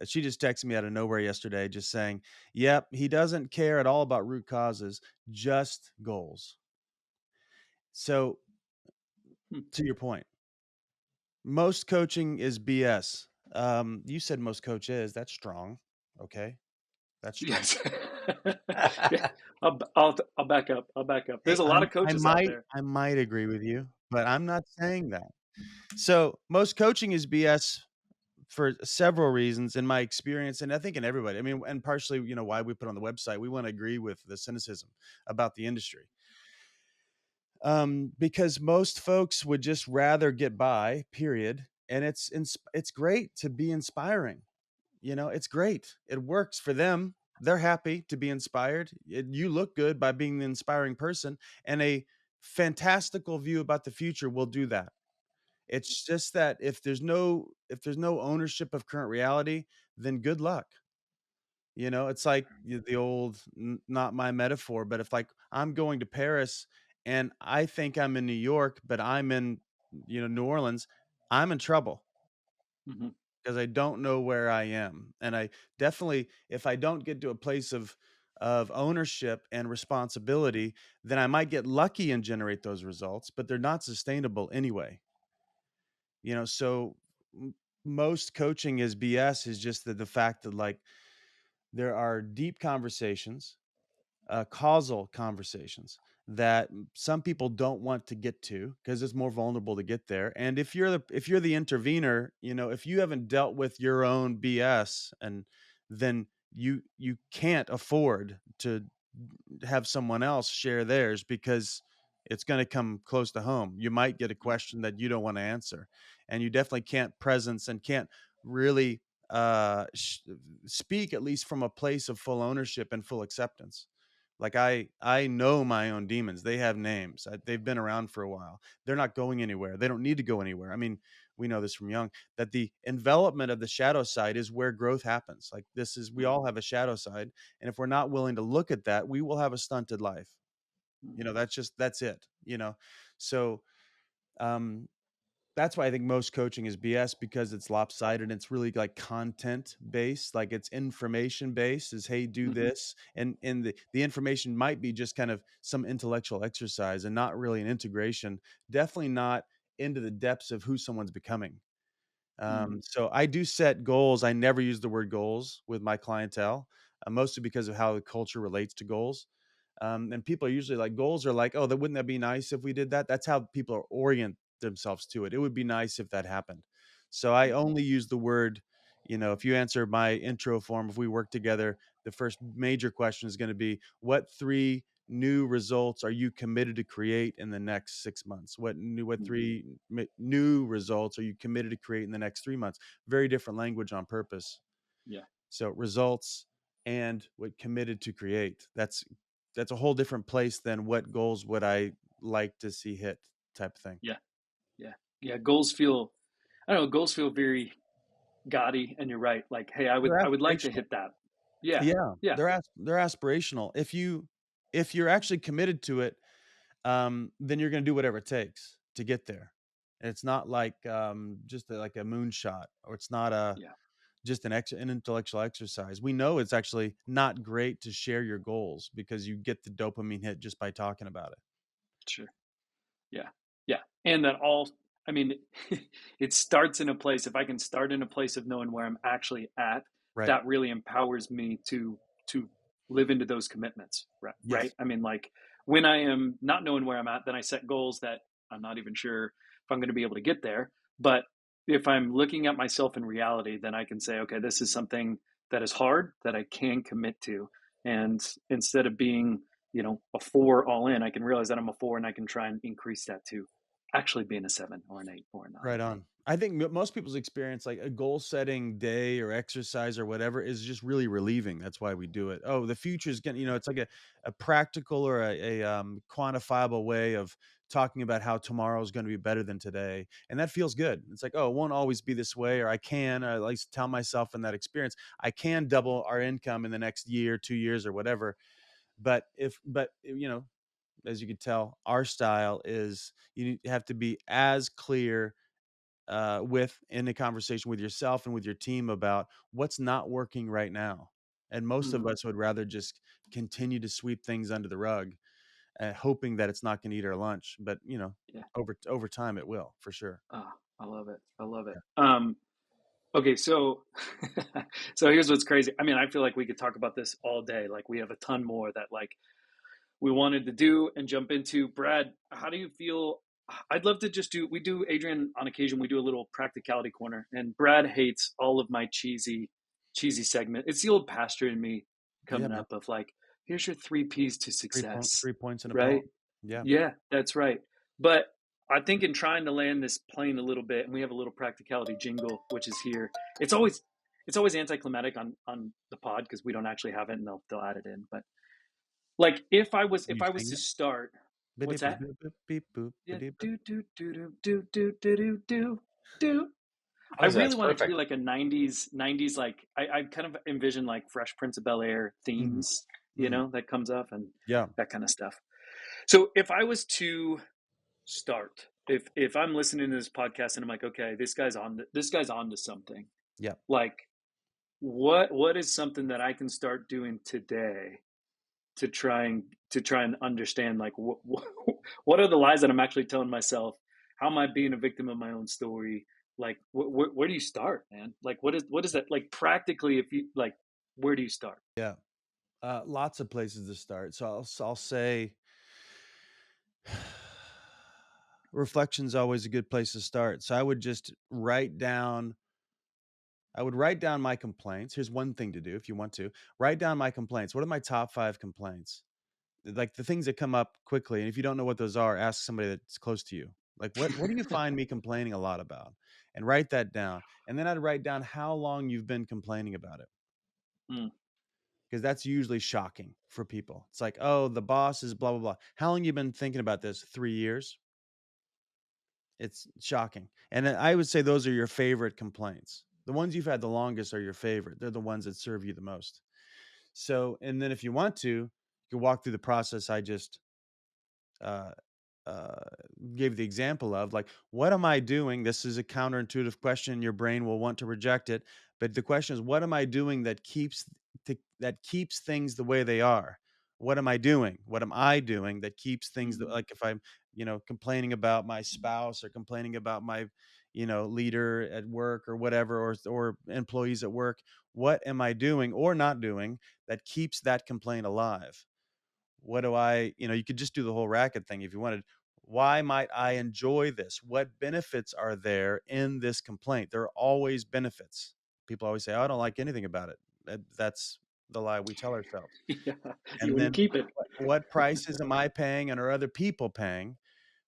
she just texted me out of nowhere yesterday, just saying, yep, he doesn't care at all about root causes, just goals. So to your point, most coaching is BS. You said most coach is. That's strong. Okay. That's strong. Yes. Yeah. I'll back up. There's Hey, a lot of coaches out there. I might agree with you, but I'm not saying that. So most coaching is BS for several reasons in my experience, and I think in everybody. I mean, and partially, why we put on the website, we want to agree with the cynicism about the industry. Because most folks would just rather get by, period. And it's great to be inspiring. It's great. It works for them. They're happy to be inspired. You look good by being the inspiring person, and a fantastical view about the future will do that. It's just that if there's no ownership of current reality, then good luck. It's like the old, not my metaphor, but if, like, I'm going to Paris and I think I'm in New York, but I'm in, New Orleans, I'm in trouble Mhm. because I don't know where I am. And I definitely, if I don't get to a place of ownership and responsibility, then I might get lucky and generate those results, but they're not sustainable anyway. So most coaching is BS, is just the fact that, like, there are deep conversations, causal conversations that some people don't want to get to because it's more vulnerable to get there. And if you're the intervener, if you haven't dealt with your own BS, and then you can't afford to have someone else share theirs, because it's going to come close to home. You might get a question that you don't want to answer, and you definitely can't presence and can't really speak, at least from a place of full ownership and full acceptance. Like, I know my own demons. They have names. They've been around for a while. They're not going anywhere. They don't need to go anywhere. I mean, we know this from young, that the envelopment of the shadow side is where growth happens. Like, we all have a shadow side, and if we're not willing to look at that, we will have a stunted life. That's it. So um that's why I think most coaching is BS, because it's lopsided and it's really like content based, like it's information based, is, hey, do Mhm. this. And the information might be just kind of some intellectual exercise and not really an integration, definitely not into the depths of who someone's becoming. Mhm. So I do set goals. I never use the word goals with my clientele, mostly because of how the culture relates to goals. And people are usually like, goals are like, oh, wouldn't that be nice if we did that? That's how people orient themselves to it. It would be nice if that happened. So I Yeah. only use the word, if you answer my intro form, if we work together, the first major question is going to be, what 3 new results are you committed to create in the next 6 months? What Mhm. 3 new results are you committed to create in the next 3 months? Very different language on purpose. Yeah. So results and what committed to create. That's a whole different place than what goals would I like to see hit, type of thing. Yeah. Yeah. Yeah. Goals feel, I don't know, goals feel very gaudy, and you're right. Like, hey, I would They're I would like to aspirational. hit that. Yeah. Yeah, Yeah. they're aspirational. If you're actually committed to it, then you're going to do whatever it takes to get there. And it's not like just like a moonshot, or it's not Yeah. just an intellectual exercise. We know it's actually not great to share your goals because you get the dopamine hit just by talking about it. Sure. Yeah. and that all, I mean, it starts in a place. If I can start in a place of knowing where I'm actually at, Right. that really empowers me to live into those commitments. Right. Yes. Right. I mean, like when I am not knowing where I'm at, then I set goals that I'm not even sure if I'm going to be able to get there. But if I'm looking at myself in reality, then I can say, okay, this is something that is hard that I can commit to. And instead of being, a 4 all in, I can realize that I'm a 4 and I can try and increase that to actually being a 7 or an 8 or a 9. Right on. I think most people's experience, like a goal setting day or exercise or whatever, is just really relieving. That's why we do it. Oh, the future is getting, it's like a practical or a quantifiable way of talking about how tomorrow is going to be better than today. And that feels good. It's like, oh, it won't always be this way, or I at least tell myself in that experience, I can double our income in the next year, 2 years, or whatever. But as you can tell, our style is you have to be as clear in a conversation with yourself and with your team about what's not working right now. And most of Mhm. us would rather just continue to sweep things under the rug, hoping that it's not going to eat our lunch. But Yeah. over time, it will for sure. I love it. I love it. Okay, so so here's what's crazy. I mean, I feel like we could talk about this all day. Like we have a ton more that like we wanted to do and jump into. Brad, how do you feel? I'd love to just we do Adrian on occasion, we do a little practicality corner, and Brad hates all of my cheesy segment. It's the old pastor in me Yeah, coming man. up of like, here's your 3 P's to success, 3 points in a right? poem. Yeah. Yeah, that's right. But I think in trying to land this plane a little bit, and we have a little practicality jingle, which is here. It's always anticlimactic on the pod because we don't actually have it, and they'll add it in. But like Can if you I was sing to it? start, what's that? Yeah, Beep-beep-beep-beep-boop-a-dee-boop. do. How I is that? really It's want it to be perfect. like a '90s like I kind of envision like Fresh Prince of Bel Air Mhm, themes, mhm. that comes up and Yeah. that kind of stuff. So if I was to start, if I'm listening to this podcast and I'm like, okay, this guy's on to something. Yeah. Like, what is something that I can start doing today to try and understand like what are the lies that I'm actually telling myself? How am I being a victim of my own story? Like, where do you start, man? Like, what is that like practically? If you like, where do you start? Yeah. Lots of places to start. So I'll say reflection's always a good place to start. So I would just write down my complaints. Here's one thing to do if you want to. Write down my complaints. What are my top 5 complaints? Like the things that come up quickly. And if you don't know what those are, ask somebody that's close to you. Like what do you find me complaining a lot about? And write that down. And then I'd write down how long you've been complaining about it. Mm, Because that's usually shocking for people. It's like, oh, the boss is blah blah blah. How long you been thinking about this? 3 years? It's shocking. And I would say those are your favorite complaints. The ones you've had the longest are your favorite. They're the ones that serve you the most. So, and then if you want to, you can walk through the process I just uh, uh, gave the example of. Like, what am I doing? This is a counterintuitive question. Your brain will want to reject it, but the question is, what am I doing that keeps things the way they are? What am I doing? What am I doing that keeps things mm, like if I'm, complaining about my spouse or complaining about my, leader at work or whatever, or employees at work, what am I doing or not doing that keeps that complaint alive? What do you could just do the whole racket thing if you wanted. Why might I enjoy this? What benefits are there in this complaint? There are always benefits. People always say, oh, I don't like anything about it. That's the lie we tell ourselves. yeah, you And wouldn't then keep it. what prices am I paying and are other people paying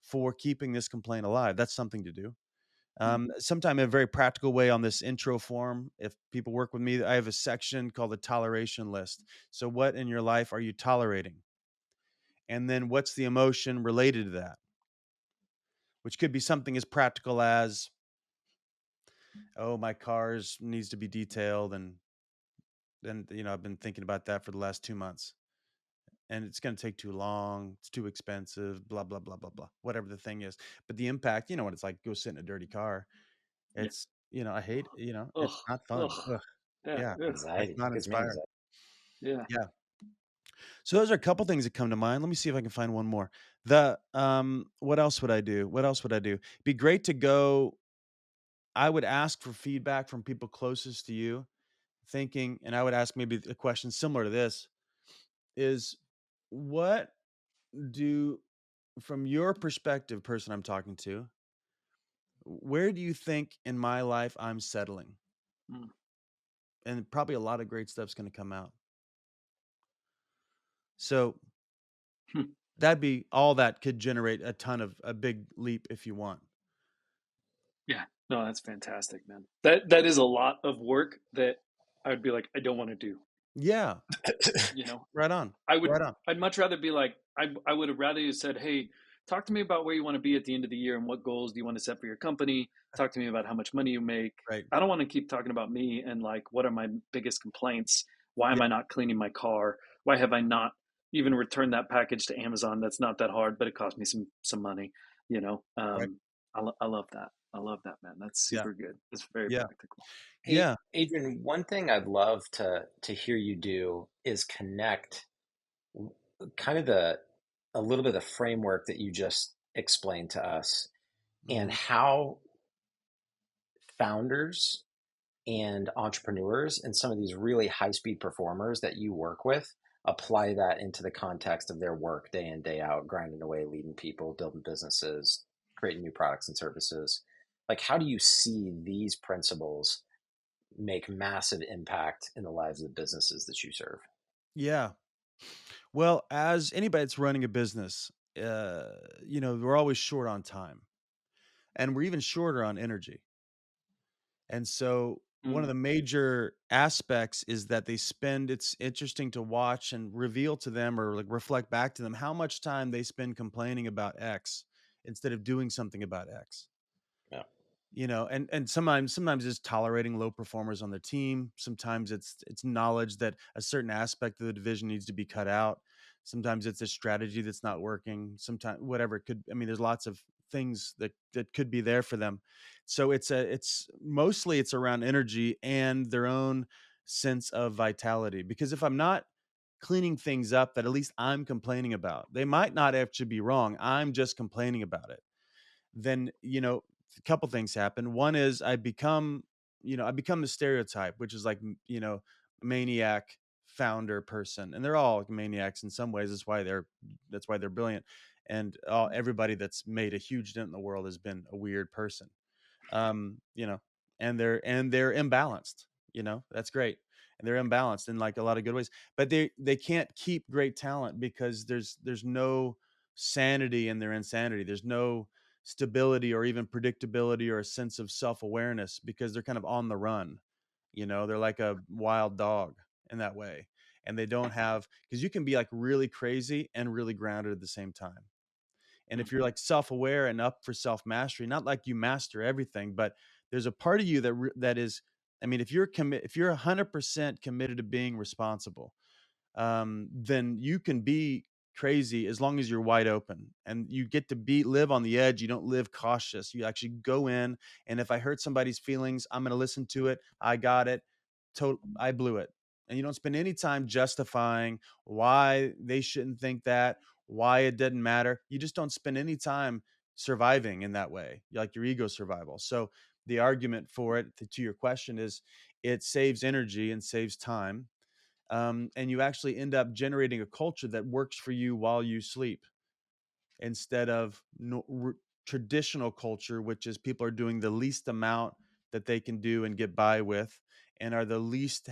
for keeping this complaint alive? That's something to do. Mm, Sometime in a very practical way on this intro form, if people work with me, I have a section called the toleration list. So what in your life are you tolerating? And then what's the emotion related to that? Which could be something as practical as, oh, my car's needs to be detailed. And then, I've been thinking about that for the last 2 months. And it's going to take too long. It's too expensive, blah, blah, blah, blah, blah, whatever the thing is. But the impact, what it's like, go sit in a dirty car. yeah. It's, I hate, Ugh. it's not fun. Ugh. Ugh. Yeah. Yeah. Ugh. That's Anxiety. not Gives me inspiring. anxiety. Yeah. Yeah. So those are a couple things that come to mind. Let me see if I can find one more. What else would I do? What else would I do? Be great to go. I would ask for feedback from people closest to you, thinking, and I would ask maybe a question similar to this is what do, from your perspective, person I'm talking to, where do you think in my life I'm settling? Mm. And probably a lot of great stuff's going to come out. So Hmm. that'd be all that could generate a big leap if you want. Yeah, no, that's fantastic, man. That is a lot of work that I would be like, I don't want to do. Yeah. You know, Right on. I would, Right on. I'd much rather be like, I would have rather you said, hey, talk to me about where you want to be at the end of the year and what goals do you want to set for your company. Talk to me about how much money you make. Right. I don't want to keep talking about me and like, what are my biggest complaints? Why am Yeah. I not cleaning my car? Why have I not even returned that package to Amazon? That's not that hard, but it cost me some money, you know? Right. I love that. I love that, man. That's Yeah. super good. It's very Yeah. practical. Hey, Yeah. Adrian, one thing I'd love to hear you do is connect kind of the a little bit of the framework that you just explained to us and Mhm. how founders and entrepreneurs and some of these really high speed performers that you work with apply that into the context of their work day in, day out, grinding away, leading people, building businesses, creating new products and services. Like, how do you see these principles make massive impact in the lives of the businesses that you serve? Yeah. Well, as anybody that's running a business, we're always short on time and we're even shorter on energy. And so one of Mm, the major aspects is that it's interesting to watch and reveal to them or like reflect back to them how much time they spend complaining about X instead of doing something about X. Yeah. And sometimes it's tolerating low performers on the team. Sometimes it's knowledge that a certain aspect of the division needs to be cut out. Sometimes it's a strategy that's not working. Sometimes whatever it could, I mean, there's lots of things that could be there for them. So it's mostly it's around energy and their own sense of vitality. Because if I'm not cleaning things up that at least I'm complaining about, they might not actually be wrong. I'm just complaining about it. Then a couple things happen. One is I become the stereotype, which is like maniac founder person, and they're all maniacs in some ways. That's why they're brilliant, and everybody that's made a huge dent in the world has been a weird person. um you know and they're imbalanced. That's great, and they're imbalanced in like a lot of good ways, but they can't keep great talent because there's no sanity in their insanity. There's no stability or even predictability or a sense of self-awareness because they're kind of on the run. They're like a wild dog in that way, and they don't have, because you can be like really crazy and really grounded at the same time. And mm, if you're like self-aware and up for self-mastery, not like you master everything, but there's a part of you that is, I mean, if you're 100% committed to being responsible, then you can be crazy as long as you're wide open and you get to live on the edge. You don't live cautious. You actually go in, and if I hurt somebody's feelings, I'm going to listen to it. I got it. I blew it. And you don't spend any time justifying why they shouldn't think that, why it didn't matter. You just don't spend any time surviving in that way, like your ego survival. So the argument for it, to your question, is it saves energy and saves time, and you actually end up generating a culture that works for you while you sleep instead of traditional culture, which is people are doing the least amount that they can do and get by with, and have the least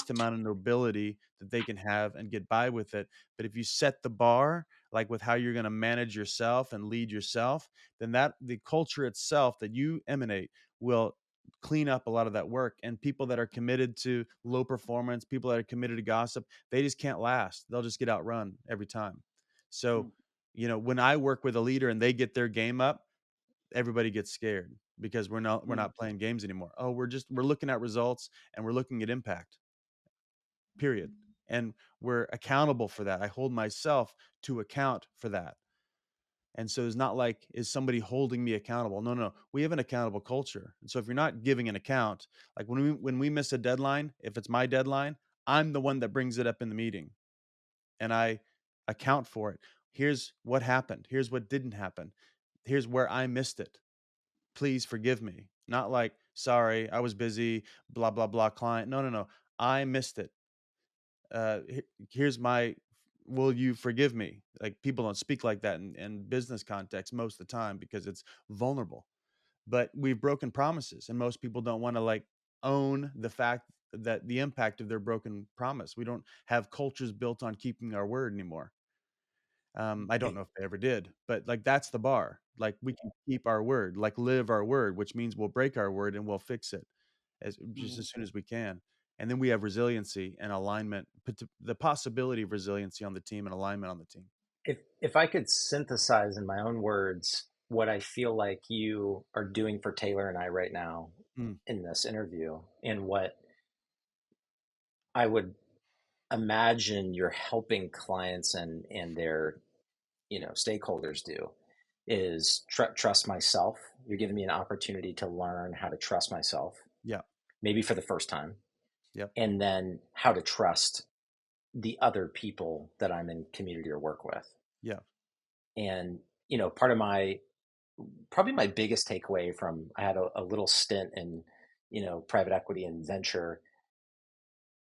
amount of nobility that they can have and get by with it. But if you set the bar, like with how you're going to manage yourself and lead yourself, then that the culture itself that you emanate will clean up a lot of that work. And people that are committed to low performance, people that are committed to gossip, they just can't last. They'll just get outrun every time. So mm, when I work with a leader and they get their game up, everybody gets scared because we're mm, not playing games anymore. Oh, we're looking at results and we're looking at impact. Period. And we're accountable for that. I hold myself to account for that. And so it's not like, is somebody holding me accountable? No, no. We have an accountable culture. And so if you're not giving an account, like when we miss a deadline, if it's my deadline, I'm the one that brings it up in the meeting. and I account for it. Here's what happened. Here's what didn't happen. Here's where I missed it. Please forgive me. Not like, sorry, I was busy, blah, blah, blah, client. No, no, no. I missed it. Here's my, will you forgive me? Like, people don't speak like that in business context most of the time because it's vulnerable. But we've broken promises, and most people don't want to like own the fact that the impact of their broken promise. We don't have cultures built on keeping our word anymore. I don't know if they ever did, but like that's the bar. Like, we can keep our word, like live our word, which means we'll break our word and we'll fix it just as soon as we can. And then we have resiliency and alignment, the possibility of resiliency on the team and alignment on the team. If I could synthesize in my own words what I feel like you are doing for Taylor and I right now in this interview, and what I would imagine you're helping clients and their stakeholders do, is trust myself. You're giving me an opportunity to learn how to trust myself. Yeah. Maybe for the first time. Yep. And then how to trust the other people that I'm in community or work with. Yeah. And, part of probably my biggest takeaway from, I had a little stint in, private equity and venture.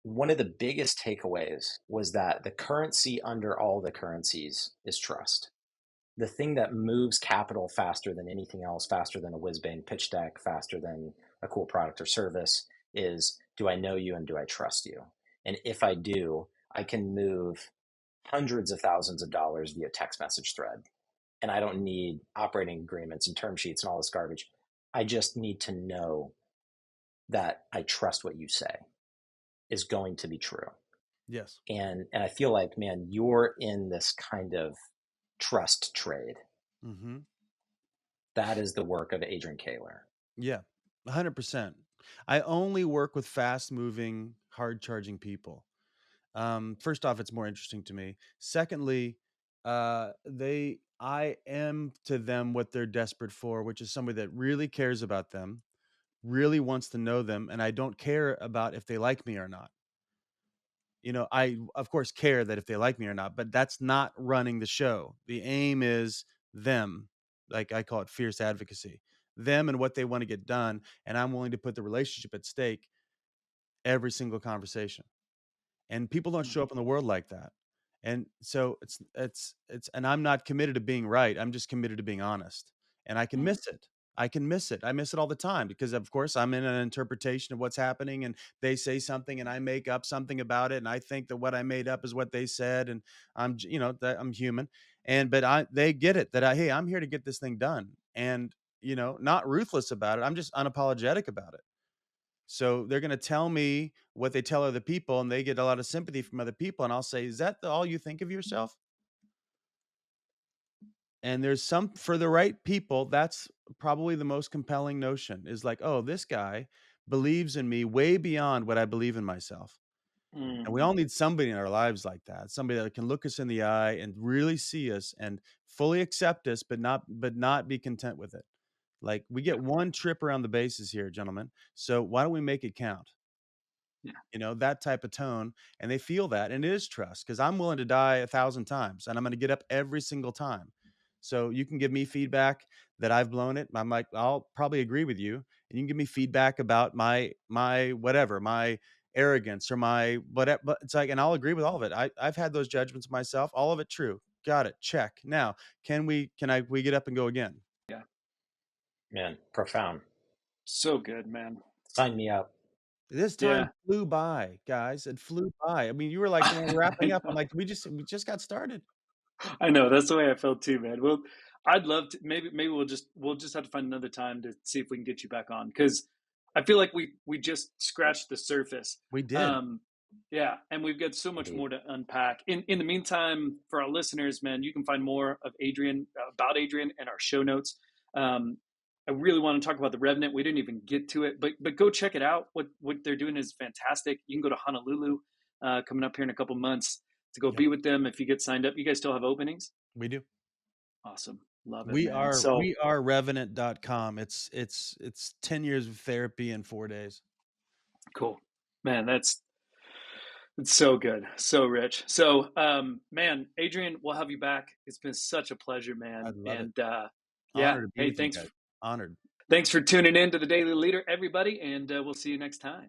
One of the biggest takeaways was that the currency under all the currencies is trust. The thing that moves capital faster than anything else, faster than a whiz-bang pitch deck, faster than a cool product or service, is, do I know you and do I trust you? And if I do, I can move hundreds of thousands of dollars via text message thread. And I don't need operating agreements and term sheets and all this garbage. I just need to know that I trust what you say is going to be true. Yes. And I feel like, man, you're in this kind of trust trade. Mm-hmm. That is the work of Adrian Koehler. Yeah, 100%. I only work with fast-moving, hard-charging people. First off, it's more interesting to me. Secondly, I am to them what they're desperate for, which is somebody that really cares about them, really wants to know them, and I don't care about if they like me or not. I of course care that if they like me or not, but that's not running the show. The aim is them. Like, I call it fierce advocacy. Them and what they want to get done, and I'm willing to put the relationship at stake every single conversation. And people don't show up in the world like that. And so it's and I'm not committed to being right. I'm just committed to being honest. And I can miss it. I miss it all the time because, of course, I'm in an interpretation of what's happening, and they say something and I make up something about it, and I think that what I made up is what they said, and that I'm human. But they get it that hey, I'm here to get this thing done, and not ruthless about it. I'm just unapologetic about it. So they're going to tell me what they tell other people, and they get a lot of sympathy from other people. And I'll say, is that all you think of yourself? And there's for the right people, that's probably the most compelling notion, is like, oh, this guy believes in me way beyond what I believe in myself. And we all need somebody in our lives like that, somebody that can look us in the eye and really see us and fully accept us, but not be content with it. Like, we get one trip around the bases here, gentlemen. So why don't we make it count? Yeah. That type of tone, and they feel that, and it is trust, because I'm willing to die 1,000 times, and I'm going to get up every single time. So you can give me feedback that I've blown it. I'm like, I'll probably agree with you, and you can give me feedback about my whatever, my arrogance or my whatever. But it's like, and I'll agree with all of it. I've had those judgments myself. All of it true. Got it. Check. Now, we get up and go again? Yeah. Man, profound. So good, man. Sign me up. This time flew by, guys. It flew by. I mean, you were like, wrapping up. I'm like, we just got started. I know, that's the way I felt too, man. Well, I'd love to. Maybe we'll just have to find another time to see if we can get you back on, because I feel like we just scratched the surface. We did. Yeah, and we've got so much more to unpack. In the meantime, for our listeners, man, you can find more of Adrian, about Adrian, in our show notes. I really want to talk about the Revenant. We didn't even get to it, but go check it out. What they're doing is fantastic. You can go to Honolulu coming up here in a couple months to go be with them if you get signed up. You guys still have openings? We do. Awesome. Love it. We man. are revenant.com. It's 10 years of therapy in 4 days. Cool. Man, that's It's so good, so rich. So, man, Adrian, we'll have you back. It's been such a pleasure, man. I'd love it. And yeah, Honored to be hey, with you guys. Honored. thanks for tuning in to the Daily Leader, everybody, and we'll see you next time.